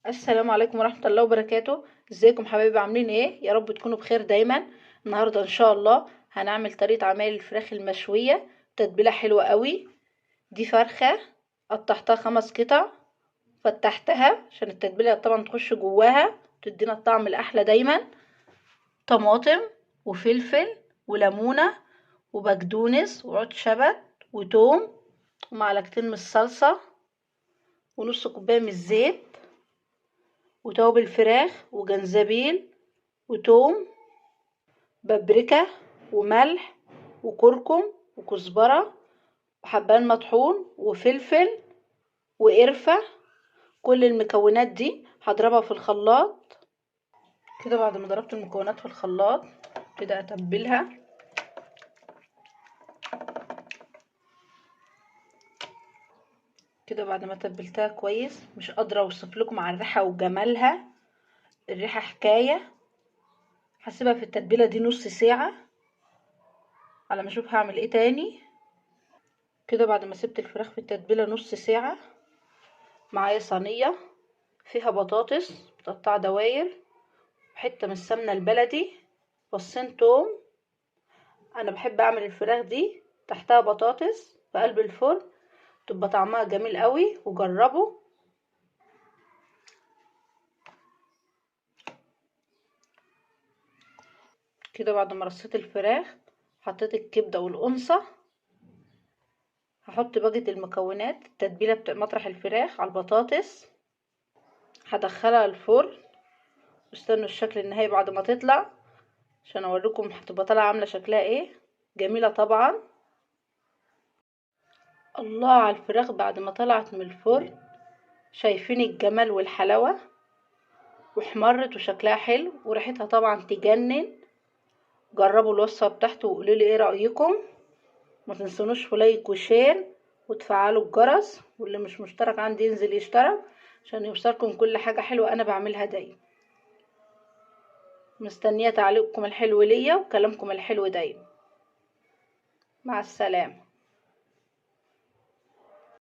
السلام عليكم ورحمة الله وبركاته. ازيكم حبايبي؟ عاملين ايه؟ يا رب تكونوا بخير دايما. النهاردة ان شاء الله هنعمل طريقة عمل الفراخ المشوية، تتبيلة حلوة قوي. دي فرخة قطعتها 5 قطع، فتحتها عشان التتبيلة طبعا تخش جواها تدينا الطعم الاحلى دايما. طماطم وفلفل وليمونة وبقدونس وعود شبت وتوم ومعلقتين من الصلصة ونص كوباية من الزيت وتوابل فراخ وجنزبيل وتوم بابريكا وملح وكركم وكزبرة وحبان مطحون وفلفل وقرفة. كل المكونات دي هضربها في الخلاط كده. بعد ما ضربت المكونات في الخلاط كده اتبلها. كده بعد ما تبلتها كويس، مش قادرة اوصف لكم على الريحة وجمالها. الريحة حكاية. هسيبها في التتبيلة دي نص ساعة على ما اشوف هعمل ايه تاني. كده بعد ما سبت الفراخ في التتبيلة نص ساعة، معايا صينية فيها بطاطس متقطعة دواير، حتة من السمنة البلدي، فصين توم. انا بحب اعمل الفراخ دي تحتها بطاطس في قلب الفرن، تبقى طعمها جميل قوي، وجربوا. كده بعد ما رصيت الفراخ حطيت الكبدة والقنصة. هحط بقية المكونات التتبيلة مطرح الفراخ على البطاطس. هدخلها الفرن واستنوا الشكل النهائي بعد ما تطلع عشان اوريكم هتبقى طالعه عامله شكلها ايه. جميله طبعا. الله على الفراخ بعد ما طلعت من الفرن، شايفين الجمال والحلاوه، واحمرت وشكلها حلو وريحتها طبعا تجنن. جربوا الوصفه بتاعته وقولوا لي ايه رايكم. ما تنسونوش في لايك وشير وتفعلوا الجرس، واللي مش مشترك عندي ينزل يشترك عشان يوصلكم كل حاجه حلوه انا بعملها دايما. مستنيه تعليقكم الحلو ليا وكلامكم الحلو دايما. مع السلامه.